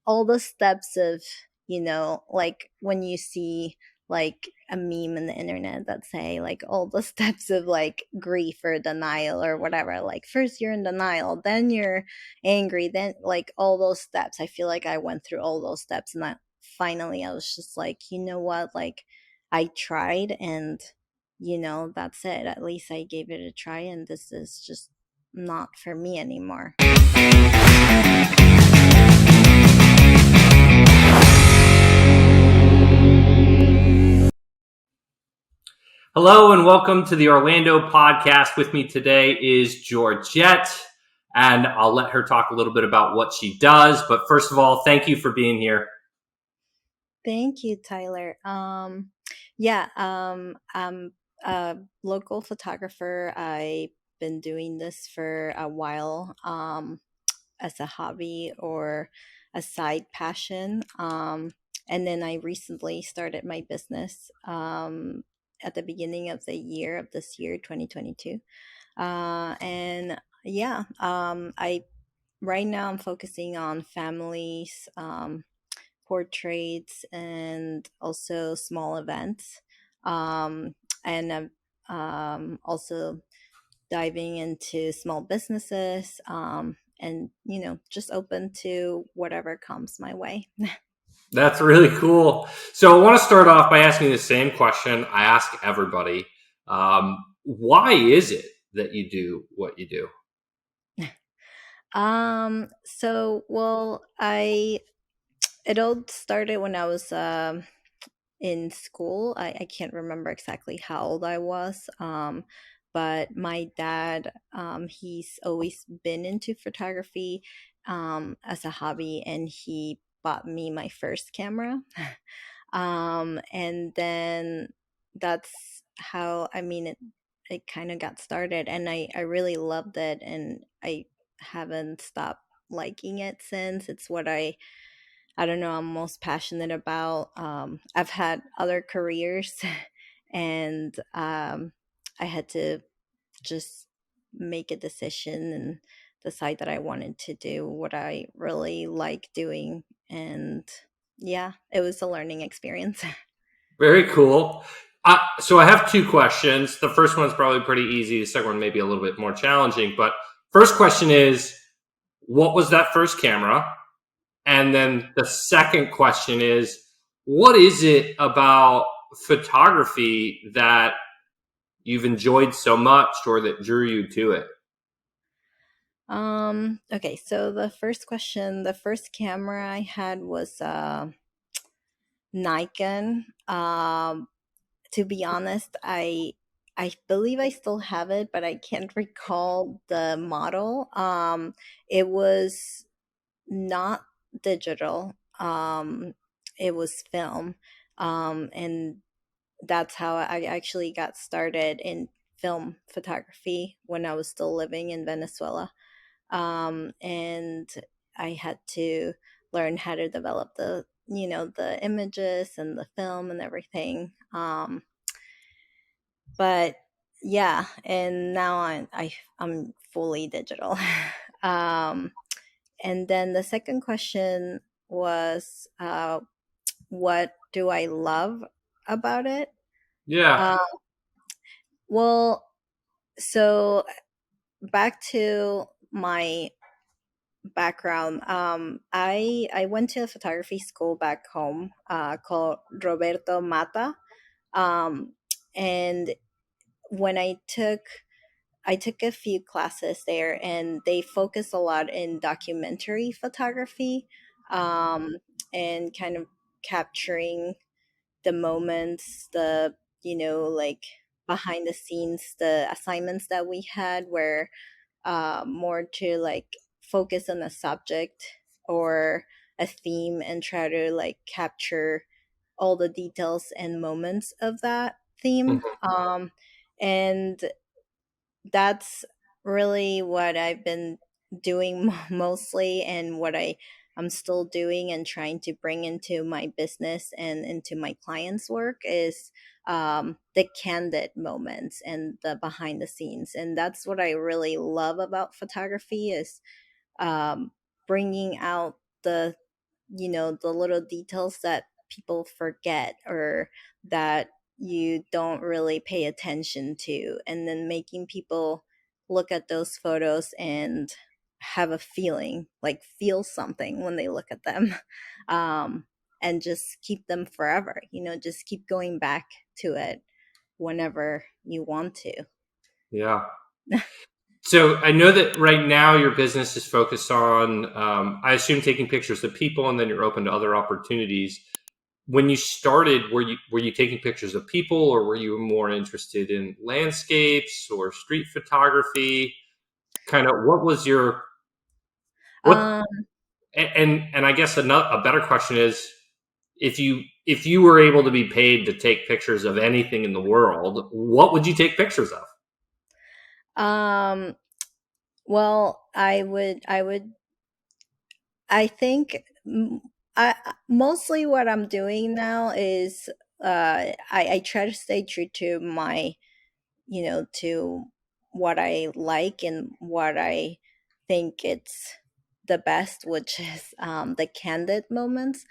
all the steps of, like when you see like a meme in the internet that say like all the steps of like grief or denial or whatever, like first you're in denial, then you're angry, then like all those steps. I feel like I went through all those steps, and finally I was just like, you know what, like I tried, and that's it. At least I gave it a try, and this is just not for me anymore. Hello and welcome to the Orlando podcast. With me today is Georgette, and I'll let her talk a little bit about what she does. But first of all, thank you for being here. Thank you, Tyler. Yeah, I'm a local photographer. I've been doing this for a while, as a hobby or a side passion. And then I recently started my business at the beginning of the year of this year, 2022. And yeah, I right now I'm focusing on families, portraits, and also small events. And I'm also diving into small businesses, and just open to whatever comes my way. That's really cool. So I want to start off by asking the same question I ask everybody. Why is it that you do what you do? So well, I it all started when I was in school. I can't remember exactly how old I was. But my dad, he's always been into photography as a hobby, and he bought me my first camera. And then that's how, I mean, it kind of got started, and I really loved it, and I haven't stopped liking it since. It's what I don't know, I'm most passionate about. I've had other careers, and I had to just make a decision and decide that I wanted to do what I really like doing. And yeah, it was a learning experience. Very cool. So I have two questions. The first one's probably pretty easy. The second one may be a little bit more challenging. But first question is, what was that first camera? And then the second question is, what is it about photography that you've enjoyed so much or that drew you to it? Okay, so the first question, the first camera I had was Nikon. To be honest, I believe I still have it, but I can't recall the model. It was not digital. It was film. And that's how I actually got started in film photography when I was still living in Venezuela. And I had to learn how to develop the images and the film and everything. But yeah, and now I'm fully digital. um, and then the second question was, what do I love about it? Yeah. Uh, well, so back to my background. I went to a photography school back home, called Roberto Mata. Um, and when I took a few classes there, and they focus a lot in documentary photography, and kind of capturing the moments, like behind the scenes, the assignments that we had were more to like focus on a subject or a theme and try to like capture all the details and moments of that theme. Mhm. And that's really what I've been doing mostly, and what I'm still doing and trying to bring into my business and into my clients' work is the candid moments and the behind the scenes. And that's what I really love about photography is, um, bringing out the the little details that people forget or that you don't really pay attention to, and then making people look at those photos and have a feeling, like feel something when they look at them. um, and just keep them forever, just keep going back to it whenever you want to. Yeah. So I know that right now your business is focused on, I assume, taking pictures of people, and then you're open to other opportunities. When you started, were you taking pictures of people, or were you more interested in landscapes or street photography? Kind of, what was your what? um, And I guess a better question is, if you were able to be paid to take pictures of anything in the world, what would you take pictures of? um, well, I think mostly what I'm doing now is I try to stay true to my, to what I like and what I think it's the best, which is the candid moments,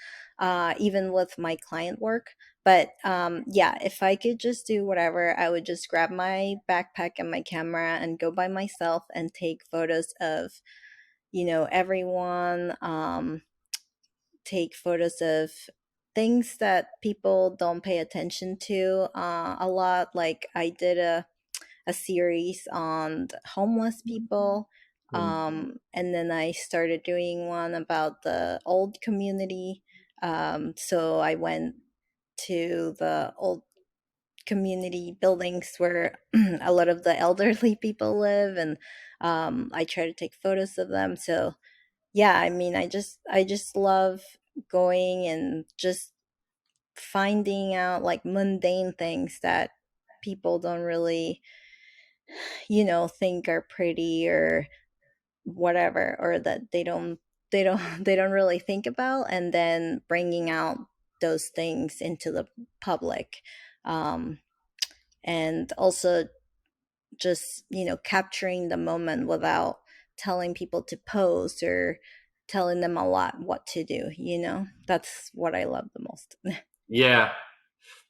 even with my client work. But yeah, if I could just do whatever, I would just grab my backpack and my camera and go by myself and take photos of, everyone. Take photos of things that people don't pay attention to a lot. Like I did a series on homeless people. Hmm. And then I started doing one about the old community. So I went to the old community buildings where a lot of the elderly people live, and I try to take photos of them. So yeah, I mean, I just love going and just finding out like mundane things that people don't really, think are pretty or whatever, or that they don't they don't really think about, and then bringing out those things into the public. um and also just, capturing the moment without telling people to pose or telling them a lot what to do. That's what I love the most. Yeah,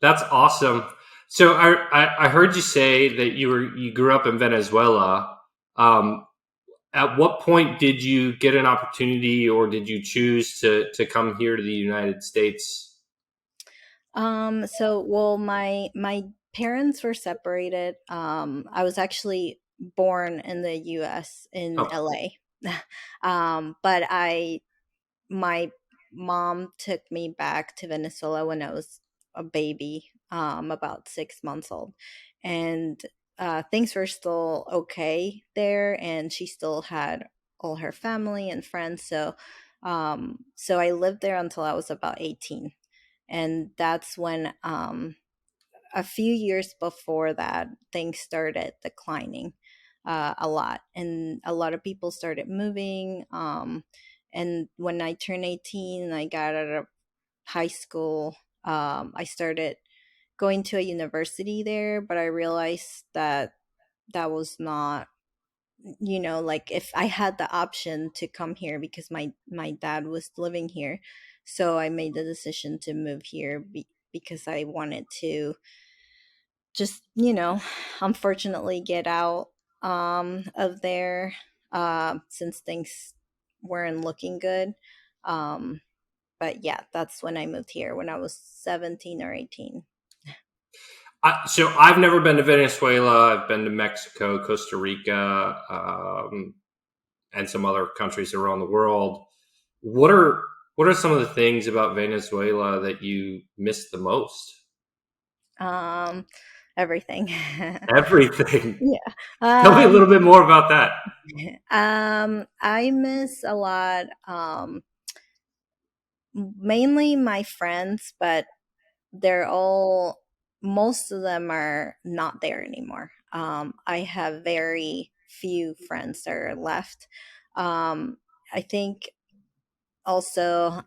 that's awesome. So I heard you say that you grew up in Venezuela. Um, at what point did you get an opportunity, or did you choose to come here to the United States? So well, my parents were separated. I was actually born in the US in Oh, LA. But my mom took me back to Venezuela when I was a baby, about 6 months old. And things were still okay there, and she still had all her family and friends. So I lived there until I was about 18. And that's when, a few years before that, things started declining a lot, and a lot of people started moving. And when I turned 18 and I got out of high school, I started going to a university there, but I realized that that was not, like if I had the option to come here because my dad was living here. So I made the decision to move here because I wanted to just, unfortunately get out of there, since things weren't looking good. um but yeah, that's when I moved here when I was 17 or 18. so I've never been to Venezuela. I've been to Mexico, Costa Rica, and some other countries around the world. What are what are some of the things about Venezuela that you miss the most? um Everything. Everything. Yeah. Tell me a little bit more about that. I miss a lot, mainly my friends, but they're all most of them are not there anymore. I have very few friends that are left. I think also,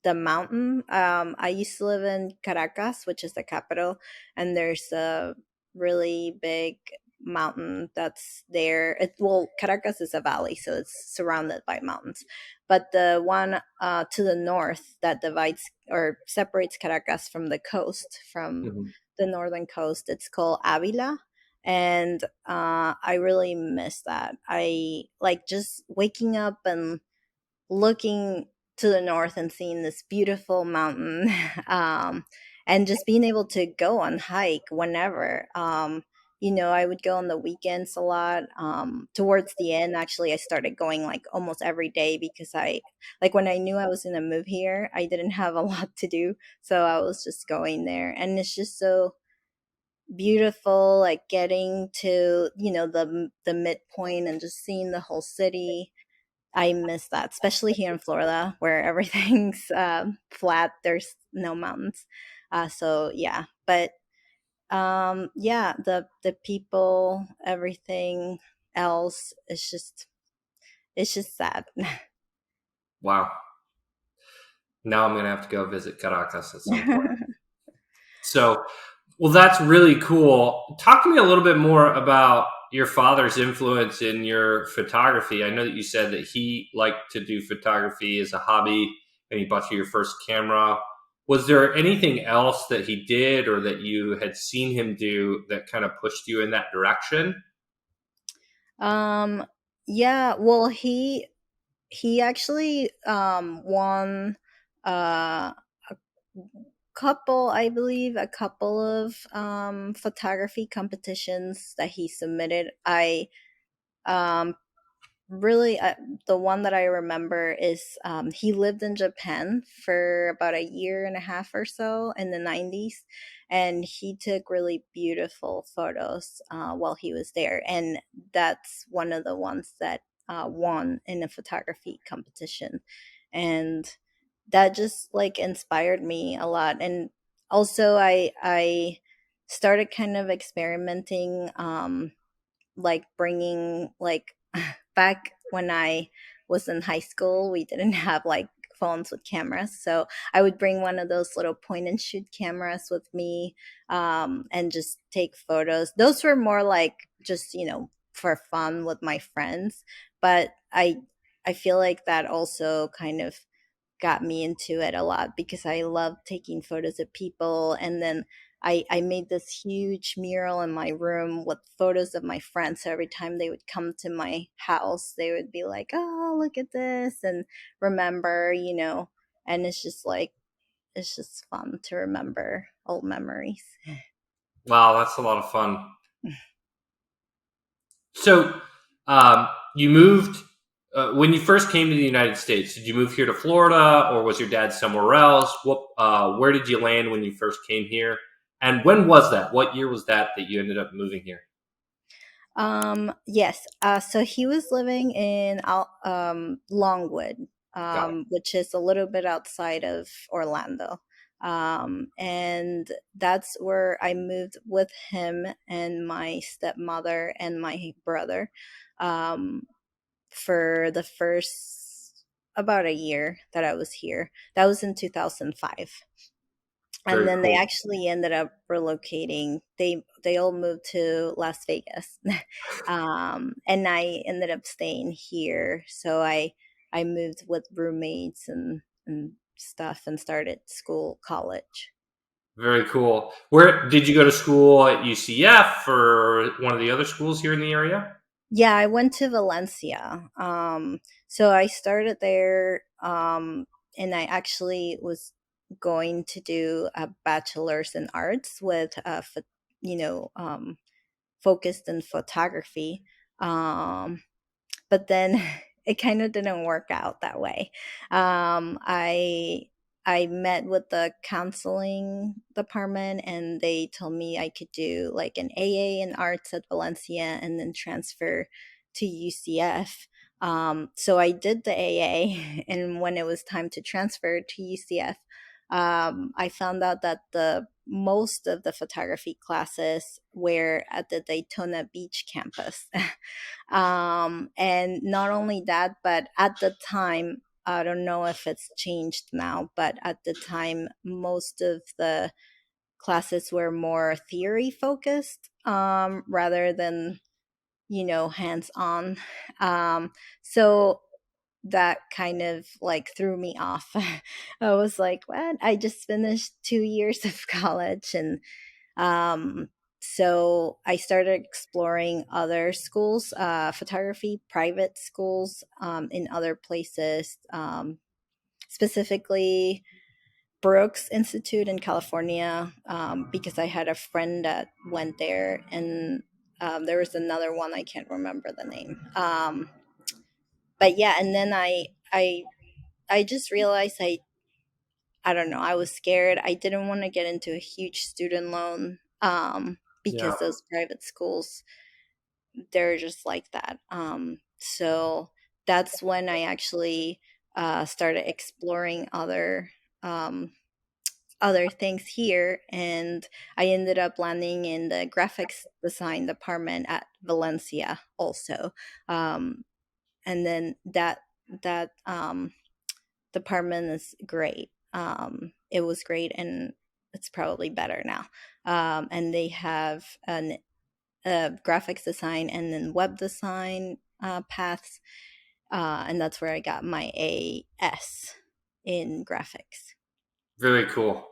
the mountain. I used to live in Caracas, which is the capital, and there's a really big mountain that's there. Well, Caracas is a valley, so it's surrounded by mountains. but the one to the north that divides or separates Caracas from the coast, from Mhm. the northern coast, it's called Avila. And I really miss that. I like just waking up and looking to the north and seeing this beautiful mountain, and just being able to go on hike whenever. I would go on the weekends a lot. Towards the end, actually, I started going like almost every day because like when I knew I was going to move here, I didn't have a lot to do. So I was just going there. And it's just so beautiful, like getting to, the midpoint and just seeing the whole city. I miss that, especially here in Florida where everything's flat. There's no mountains. So yeah, but yeah, the people, everything else is just sad. Wow. Now I'm gonna have to go visit Caracas at some point. So, well, that's really cool. Talk to me a little bit more about your father's influence in your photography. I know that you said that he liked to do photography as a hobby and he bought you your first camera. Was there anything else that he did or that you had seen him do that kind of pushed you in that direction? um yeah, well, he actually won uh I believe, a couple of photography competitions that he submitted. I um really The one that I remember is he lived in Japan for about a year and a half or so in the 90s, and he took really beautiful photos while he was there, and that's one of the ones that won in a photography competition. And that just like inspired me a lot. And also I started kind of experimenting, like bringing like back when I was in high school, we didn't have like phones with cameras. So I would bring one of those little point and shoot cameras with me, and just take photos. Those were more like just, for fun with my friends. But I feel like that also kind of got me into it a lot because I love taking photos of people. And then I made this huge mural in my room with photos of my friends. So every time they would come to my house, they would be like, oh, look at this, and remember, and it's just fun to remember old memories. Wow, that's a lot of fun. So, you moved when you first came to the United States. Did you move here to Florida, or was your dad somewhere else? Where did you land when you first came here? And when was that? What year was that you ended up moving here? Yes. So he was living in Longwood, Got it. which is a little bit outside of Orlando. And that's where I moved with him and my stepmother and my brother, um, for the first about a year that I was here. That was in 2005. And Very then they cool. actually ended up relocating. They all moved to Las Vegas. And I ended up staying here. So I moved with roommates and stuff, and started college. Very cool. Where did you go to school at UCF or one of the other schools here in the area? Yeah, I went to Valencia. So I started there, and I actually was going to do a bachelor's in arts with you know, um, focused in photography. Um, but then it kind of didn't work out that way. I met with the counseling department, and they told me I could do like an AA in arts at Valencia and then transfer to UCF. So I did the AA, and when it was time to transfer to UCF, I found out that the most of the photography classes were at the Daytona Beach campus. And not only that, but at the time, I don't know if it's changed now, but at the time, most of the classes were more theory focused, rather than, hands on. So that kind of like threw me off. I was like, what? I just finished 2 years of college. And um, so I started exploring other schools, photography, private schools in other places, specifically Brooks Institute in California, because I had a friend that went there, and there was another one I can't remember the name. But yeah, and then I just realized I don't know, I was scared. I didn't want to get into a huge student loan, Yeah. because those private schools, they're just like that. So that's when I actually started exploring um, other things here, and I ended up landing in the graphics design department at Valencia also. Um, and then that department is great. It was great, and it's probably better now. And they have an graphics design and then web design paths, and that's where I got my AS in graphics. Very cool.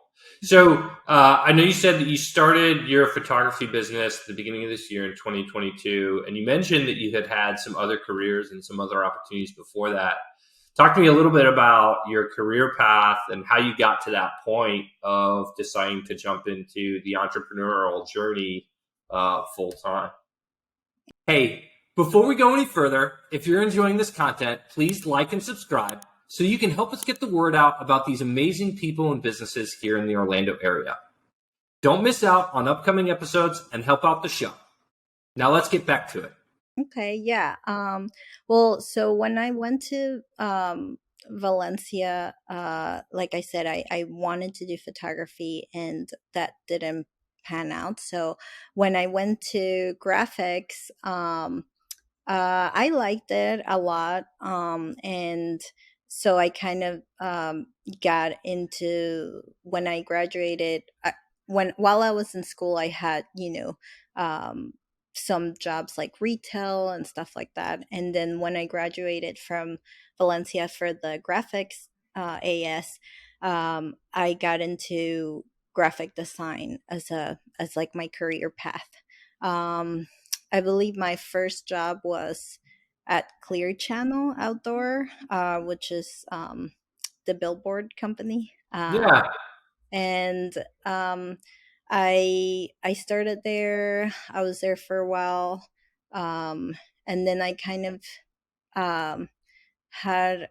So I know you said that you started your photography business at the beginning of this year in 2022, and you mentioned that you had had some other careers and some other opportunities before that. Talk to me a little bit about your career path and how you got to that point of deciding to jump into the entrepreneurial journey full time. Hey, before we go any further, if you're enjoying this content, please like and subscribe so you can help us get the word out about these amazing people and businesses here in the Orlando area. Don't miss out on upcoming episodes and help out the show. Now let's get back to it. Okay, yeah. Well, so when I went to Valencia, like I said, I wanted to do photography, and that didn't pan out. So when I went to graphics, I liked it a lot. And so I kind of got into when I graduated. When while I was in school, I had, some jobs like retail and stuff like that. And then when I graduated from Valencia for the graphics AS, I got into graphic design as like my career path. Um, I believe my first job was at Clear Channel Outdoor, which is the billboard company. Yeah. And I started there. I was there for a while, um, and then I kind of um, had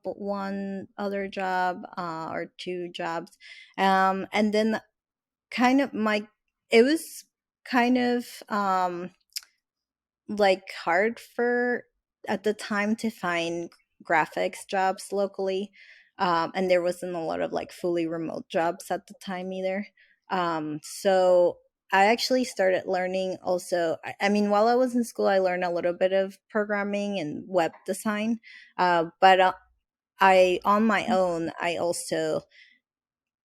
one other job or two jobs, and then kind of my it was kind of like hard for at the time to find graphics jobs locally, and there wasn't a lot of like fully remote jobs at the time either. So I actually started learning also. I mean, while I was in school, I learned a little bit of programming and web design, but I on my own I also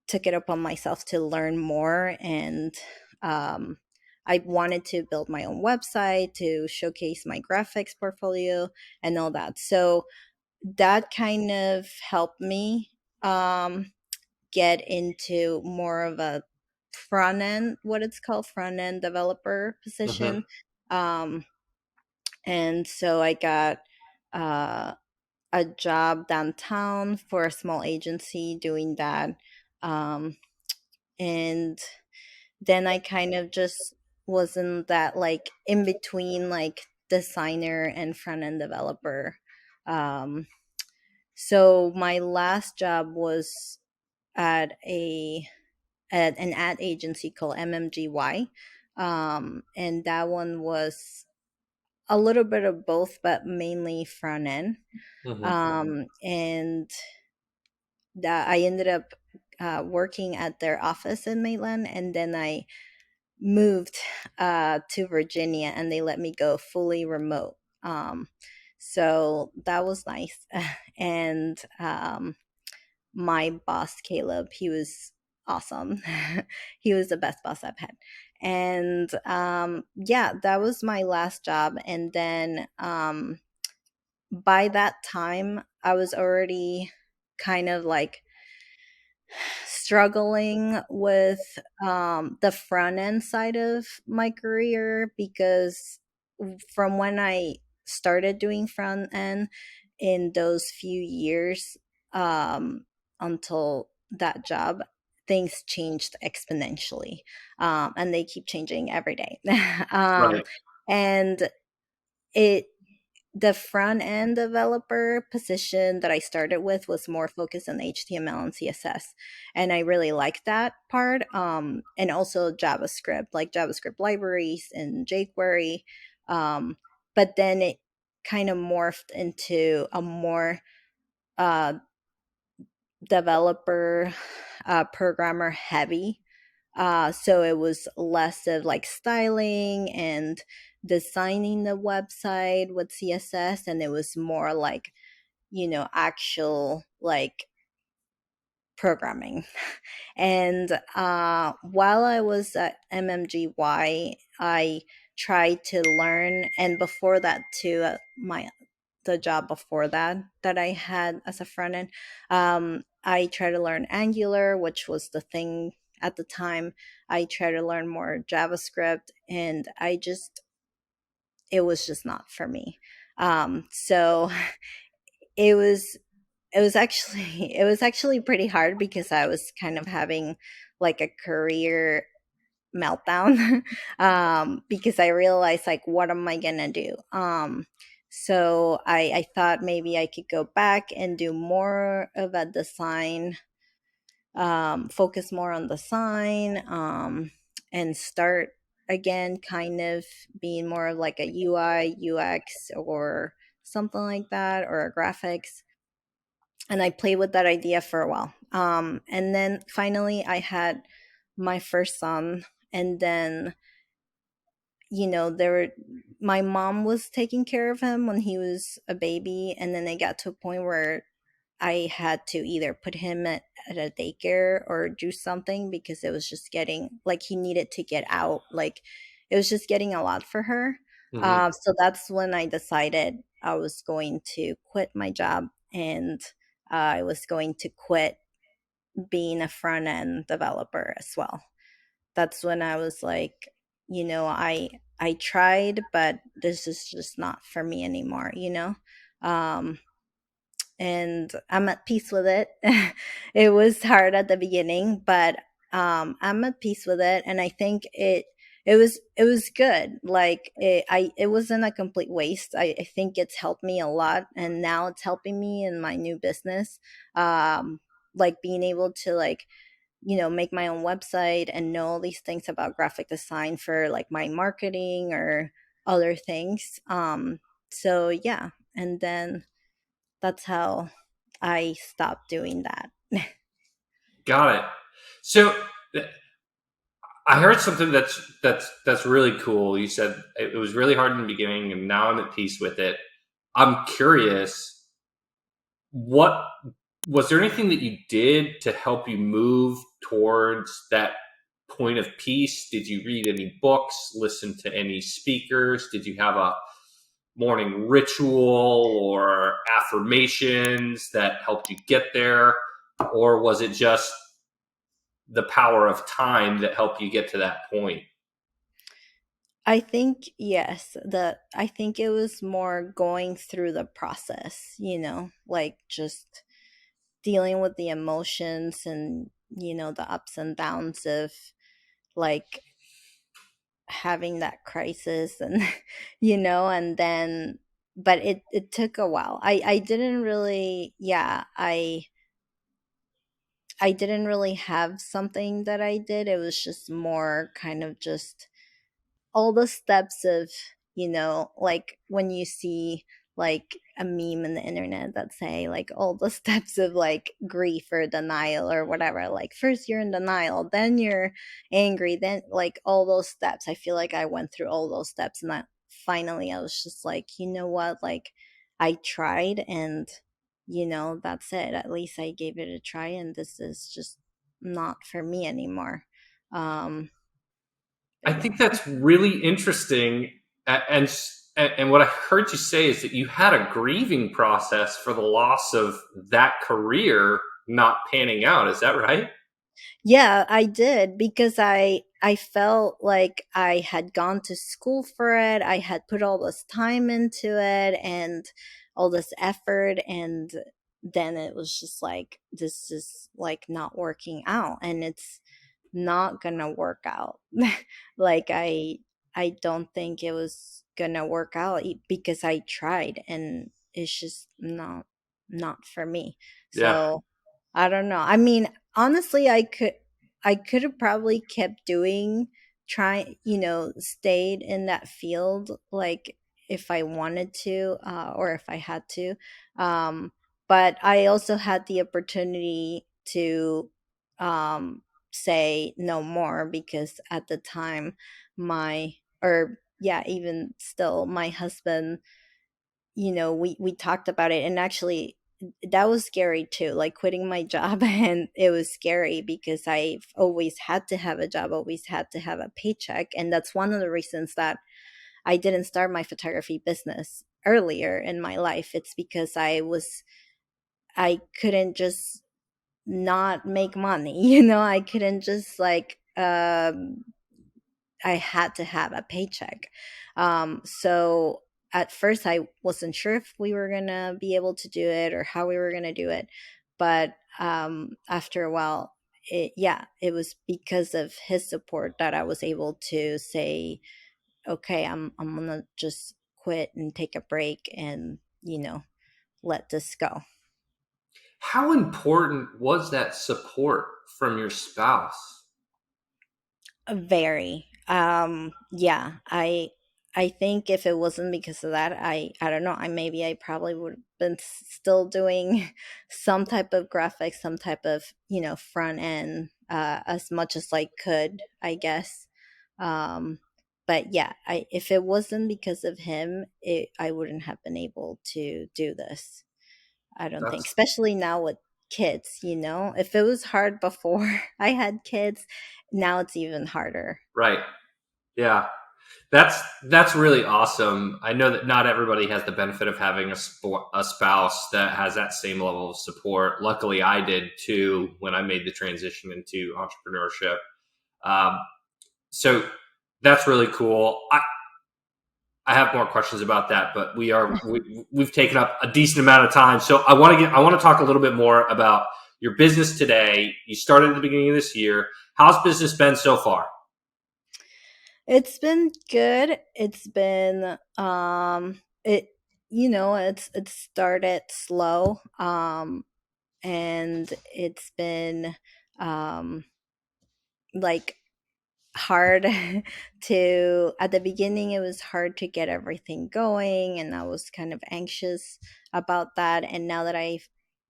took it upon myself to learn more, and um, I wanted to build my own website to showcase my graphics portfolio and all that. So that kind of helped me get into more of a front end, what it's called, front end developer Mm-hmm. position. Um, and so I got uh, a job downtown for a small agency doing that. Um, and then I kind of just wasn't that like in between like designer and front end developer. Um, so my last job was at a at an ad agency called MMGY, and that one was a little bit of both, but mainly front end. Mm-hmm. And that I ended up working at their office in Maitland, and then I moved to Virginia, and they let me go fully remote. So that was nice. And my boss, Caleb, he was awesome. He was the best boss I've had. And yeah, that was my last job. And then by that time I was already kind of like struggling with the front end side of my career, because from when I started doing front end in those few years, um, until that job, things changed exponentially, and they keep changing every day. Right. And it the front end developer position that I started with was more focused on HTML and CSS. And I really liked that part. And also JavaScript, like JavaScript libraries and jQuery. But then it kind of morphed into a more uh, developer, programmer heavy. So it was less of like styling and designing the website with CSS, and it was more like, actual like programming. And while I was at MMGY, I tried to learn, and before that too, the job before that I had as a front end, I tried to learn Angular, which was the thing at the time. I tried to learn more JavaScript, and it was just not for me. So it was it was actually pretty hard, because I was kind of having like a career meltdown, because I realized, like, what am I gonna do? So I thought maybe I could go back and do more of a design, focus more on design, and start again kind of being more of like a UI UX or something like that, or a graphics. And I played with that idea for a while. And then finally, I had my first son, and then there were my mom was taking care of him when he was a baby, and then it got to a point where I had to either put him at a daycare or do something, because it was just getting like he needed to get out. Like it was just getting a lot for her. Hmm. So that's when I decided I was going to quit my job, and I was going to quit being a front end developer as well. That's when I was like, I tried, but this is just not for me anymore. Um, and I'm at peace with it. It was hard at the beginning, but I'm at peace with it, and I think it was good. Like it wasn't a complete waste. I think it's helped me a lot, and now it's helping me in my new business. Like being able to like make my own website and know all these things about graphic design for like my marketing or other things. So yeah, and then that's how I stopped doing that. Got it. So I heard something that's really cool. You said it was really hard in the beginning, and now I'm at peace with it. I'm curious, what was there anything that you did to help you move towards that point of peace? Did you read any books, listen to any speakers? Did you have a morning ritual or affirmations that helped you get there? Or was it just the power of time that helped you get to that point? I think yes, I think it was more going through the process, like just dealing with the emotions and the ups and downs of like having that crisis, and and then but it took a while. I didn't really, yeah, I didn't really have something that I did. It was just more kind of just all the steps of, like when you see like a meme in the internet that say like all the steps of like grief or denial or whatever. Like first you're in denial, then you're angry, then like all those steps. I feel like I went through all those steps, and finally I was just like, you know what? Like I tried, and that's it. At least I gave it a try, and this is just not for me anymore. Um, I but think yeah. that's really interesting. And And what I heard you say is that you had a grieving process for the loss of that career not panning out. Is that right? Yeah, I did because I felt like I had gone to school for it. I had put all this time into it and all this effort, and then it was just like this is like not working out, and it's not gonna work out. Like I don't think it was gonna work out because I tried, and it's just not for me. Yeah. So I don't know. I mean, honestly, I could have probably kept doing try stayed in that field, like if I wanted to, or if I had to. Um but I also had the opportunity to say no more, because at the time my or yeah, even still, my husband, we talked about it, and actually that was scary too, like quitting my job. And it was scary because I've always had to have a job, always had to have a paycheck, and that's one of the reasons that I didn't start my photography business earlier in my life. It's because I couldn't just not make money. I couldn't just like I had to have a paycheck. So at first, I wasn't sure if we were gonna be able to do it or how we were gonna do it. But after a while, it was because of his support that I was able to say, okay, I'm gonna just quit and take a break and let this go. How important was that support from your spouse? Very. Yeah, I think if it wasn't because of that, I don't know, I probably would have been still doing some type of graphics, some type of, front end, as much as I could, I guess. Um, but yeah, I if it wasn't because of him, I wouldn't have been able to do this. I don't think, That's especially now with kids, if it was hard before I had kids, now it's even harder. right. Yeah. That's really awesome. I know that not everybody has the benefit of having a spouse that has that same level of support. Luckily, I did too when I made the transition into entrepreneurship. Um, so that's really cool. I have more questions about that, but we've taken up a decent amount of time. So I want to talk a little bit more about your business today. You started at the beginning of this year. How's business been so far? It's been good. It's been it started slow, and it's been um like hard to at the beginning. It was hard to get everything going, and I was kind of anxious about that. And now that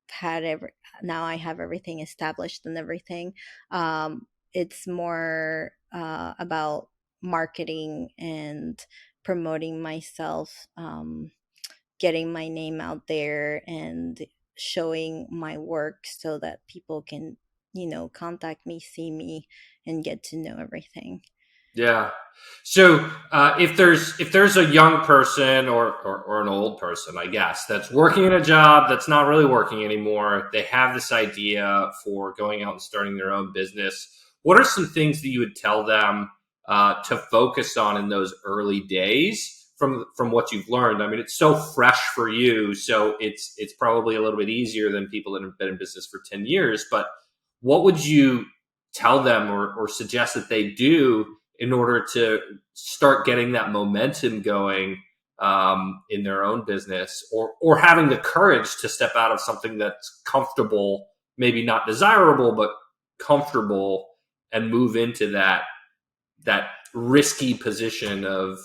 had every now I have everything established and everything, it's more about marketing and promoting myself, getting my name out there and showing my work so that people can contact me, see me, and get to know everything. Yeah. So if there's a young person or an old person, I guess, that's working in a job that's not really working anymore, they have this idea for going out and starting their own business. What are some things that you would tell them to focus on in those early days from what you've learned? I mean, it's so fresh for you, so it's probably a little bit easier than people that have been in business for 10 years. But what would you tell them or suggest that they do in order to start getting that momentum going in their own business, or having the courage to step out of something that's comfortable, maybe not desirable, but comfortable, and move into that risky position of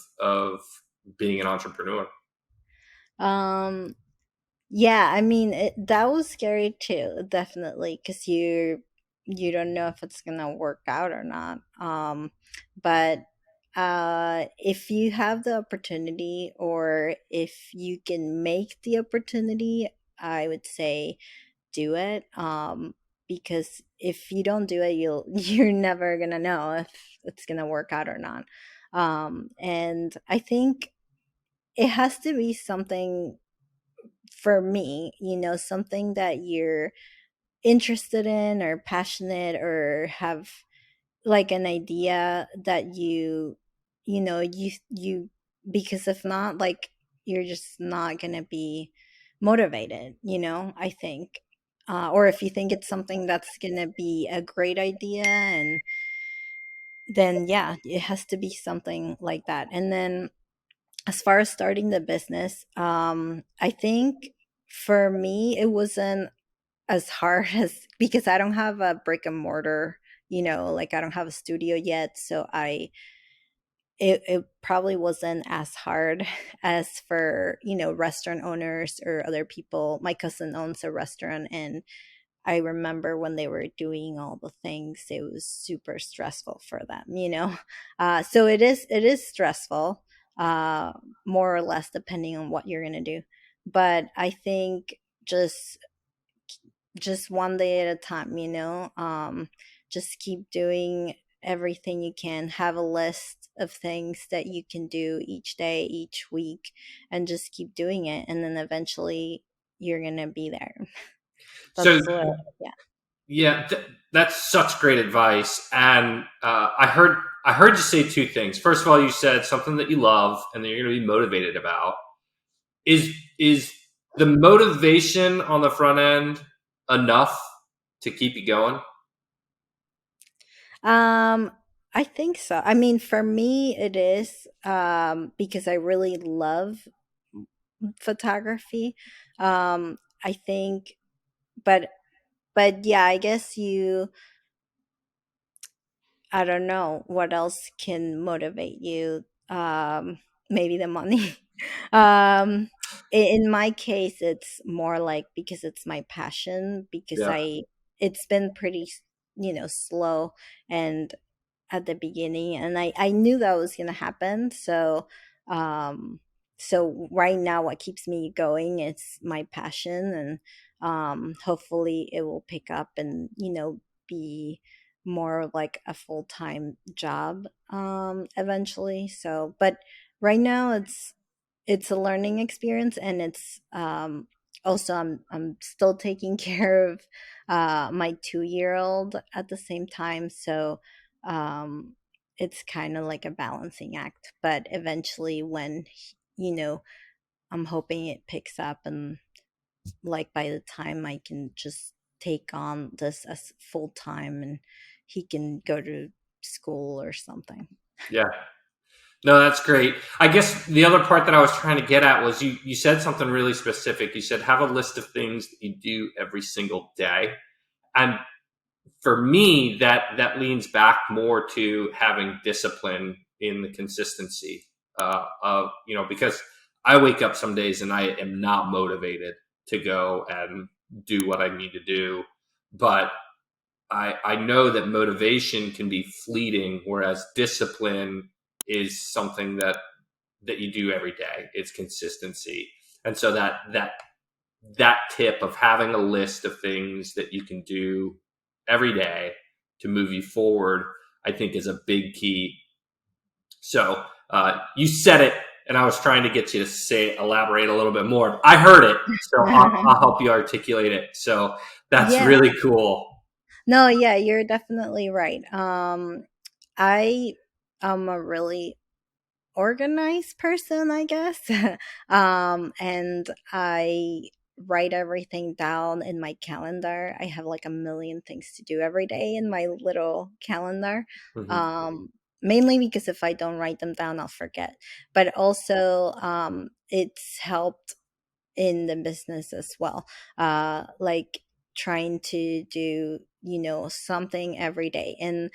being an entrepreneur. um Yeah, I mean, that was scary too, definitely, because you don't know if it's gonna work out or not. But if you have the opportunity, or if you can make the opportunity, I would say do it. Because if you don't do it, you're never gonna know if it's gonna work out or not. And I think it has to be something for me, something that you're interested in or passionate or have like an idea that you because if not, like, you're just not gonna be motivated, I think. Or if you think it's something that's gonna be a great idea, and then yeah, it has to be something like that. And then as far as starting the business, I think for me it wasn't as hard as, because I don't have a brick and mortar, like I don't have a studio yet. So it probably wasn't as hard as for, restaurant owners or other people. My cousin owns a restaurant, and I remember when they were doing all the things, it was super stressful for them. So it is stressful, uh, more or less, depending on what you're gonna do. But I think just just one day at a time, just keep doing everything you can. Have a list of things that you can do each day, each week, and just keep doing it. And then eventually you're gonna be there. So That's what, yeah. yeah, that's such great advice. And I heard you say two things. First of all, you said something that you love and that you're going to be motivated about. Is the motivation on the front end enough to keep you going? Um, I think so. I mean, for me, it is, because I really love photography. I think, but yeah, I guess I don't know what else can motivate you. Maybe the money. um, in my case, it's more like because it's my passion. Because Yeah. it's been pretty, slow and at the beginning, and I knew that was gonna happen. Um, so right now, what keeps me going is my passion, and hopefully, it will pick up and be more like a full-time job eventually. So, but right now it's a learning experience, and it's also I'm still taking care of my 2-year-old at the same time. So it's kind of like a balancing act, but eventually, when I'm hoping it picks up, and like by the time I can just take on this as full time, and he can go to school or something. Yeah. No, that's great. I guess the other part that I was trying to get at was you said something really specific. You said have a list of things that you do every single day. And for me, that leans back more to having discipline in the consistency of, because I wake up some days and I am not motivated to go and do what I need to do, but I know that motivation can be fleeting, whereas discipline is something that you do every day. It's consistency, and so that tip of having a list of things that you can do every day to move you forward, I think, is a big key. So you said it, and I was trying to get you to elaborate a little bit more. I heard it, so I'll help you articulate it. So that's Yeah. really cool. No, yeah, you're definitely right. I am a really organized person, I guess. And I write everything down in my calendar. I have like a million things to do every day in my little calendar. Mhm. Um, Mainly because if I don't write them down, I'll forget. But also, it's helped in the business as well. Like trying to do, something every day. And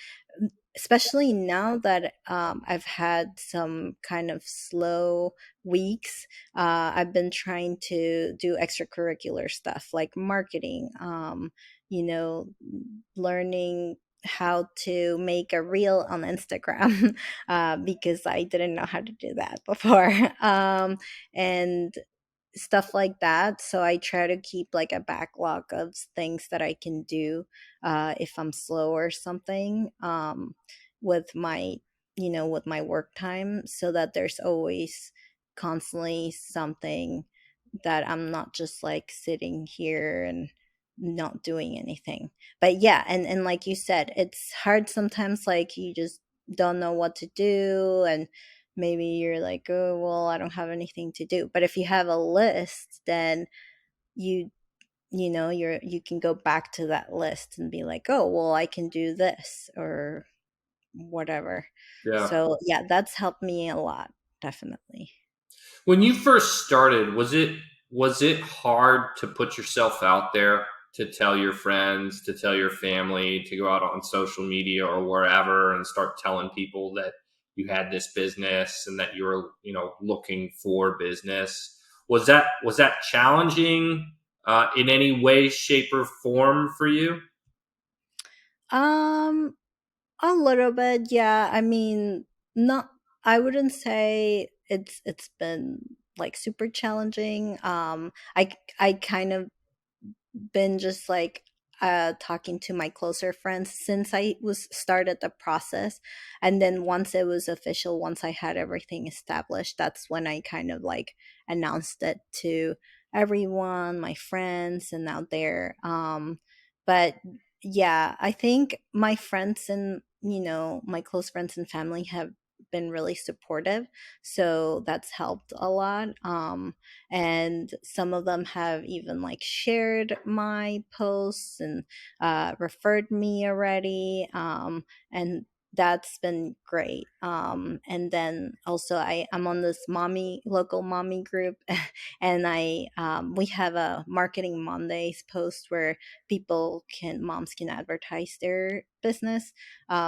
especially now that I've had some kind of slow weeks, I've been trying to do extracurricular stuff like marketing, you know, learning how to make a reel on Instagram, because I didn't know how to do that before. And stuff like that. So I try to keep like a backlog of things that I can do if I'm slow or something, with my with my work time, so that there's always constantly something that I'm not just like sitting here and not doing anything. But yeah, and like you said, it's hard sometimes, like you just don't know what to do, and maybe you're like, oh well, I don't have anything to do. But if you have a list, then you you can go back to that list and be like, oh well, I can do this or whatever. Yeah. So yeah, that's helped me a lot, definitely. When you first started, was it hard to put yourself out there, to tell your friends, to tell your family, to go out on social media or wherever and start telling people that you had this business and that you were, looking for business? Was that challenging in any way, shape, or form for you? um a little bit, yeah. I mean, not, I wouldn't say it's been like super challenging. I kind of been just like talking to my closer friends since I was started the process, and then once it was official, once I had everything established, that's when I kind of like announced it to everyone, my friends and out there. But yeah, I think my friends and my close friends and family have been really supportive, so that's helped a lot. And some of them have even like shared my posts and referred me already, and that's been great. And then also I'm on this local mommy group, and we have a marketing Mondays post where moms can advertise their business.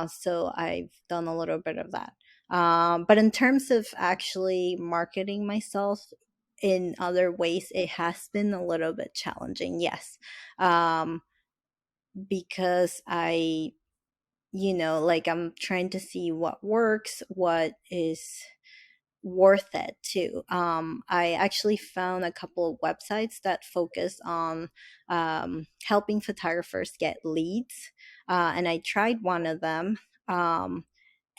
So I've done a little bit of that. But in terms of actually marketing myself in other ways, it has been a little bit challenging, yes. um because like I'm trying to see what works, what is worth it too. I actually found a couple of websites that focus on helping photographers get leads, and I tried one of them.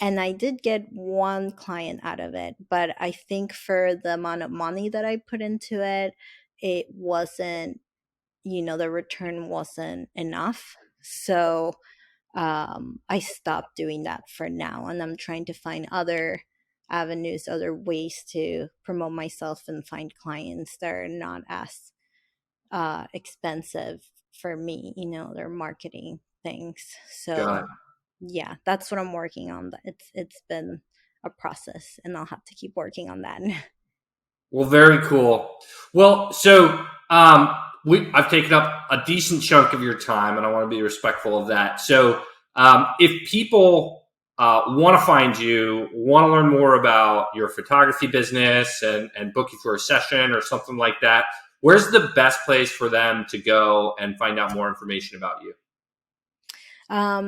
And I did get one client out of it, but I think for the amount of money that I put into it, it wasn't, the return wasn't enough. So I stopped doing that for now, and I'm trying to find other avenues, other ways to promote myself and find clients that are not as expensive for me. They're marketing things. Got So it. yeah, that's what I'm working on. It's been a process, and I'll have to keep working on that. Well, very cool. Well, so I've taken up a decent chunk of your time, and I want to be respectful of that. So, if people want to find you, want to learn more about your photography business, and book you for a session or something like that, where's the best place for them to go and find out more information about you?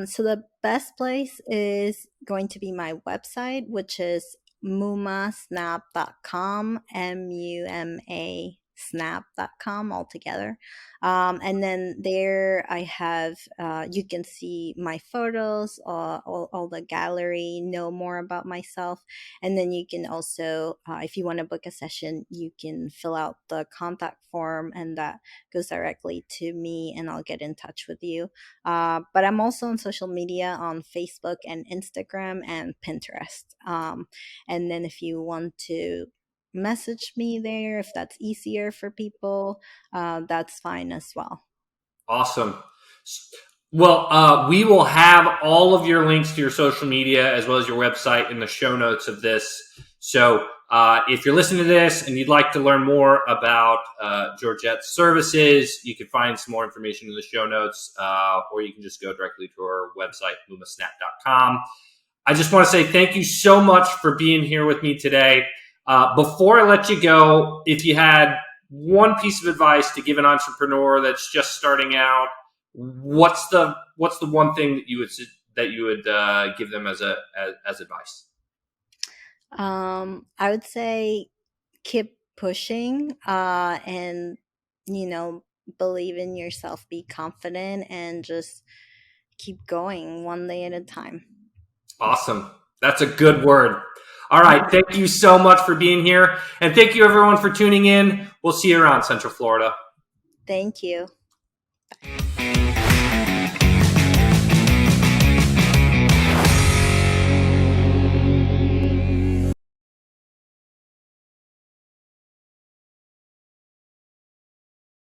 So the best place is going to be my website, which is mumasnap.com, MUMA snap.com altogether. And then there I have, you can see my photos, all the gallery, know more about myself. And then you can also, if you want to book a session, you can fill out the contact form, and that goes directly to me, and I'll get in touch with you. But I'm also on social media on Facebook and Instagram and Pinterest. And then if you want to message me there, if that's easier for people, that's fine as well. Awesome. Well, we will have all of your links to your social media as well as your website in the show notes of this. So, if you're listening to this and you'd like to learn more about Georgette's services, you can find some more information in the show notes, or you can just go directly to our website, mumasnap.com. I just want to say thank you so much for being here with me today. Before I let you go, if you had one piece of advice to give an entrepreneur that's just starting out, what's the one thing that you would give them as advice? I would say keep pushing, and, you know, believe in yourself, be confident, and just keep going one day at a time. Awesome. That's a good word. All right. Thank you so much for being here. And thank you, everyone, for tuning in. We'll see you around Central Florida. Thank you.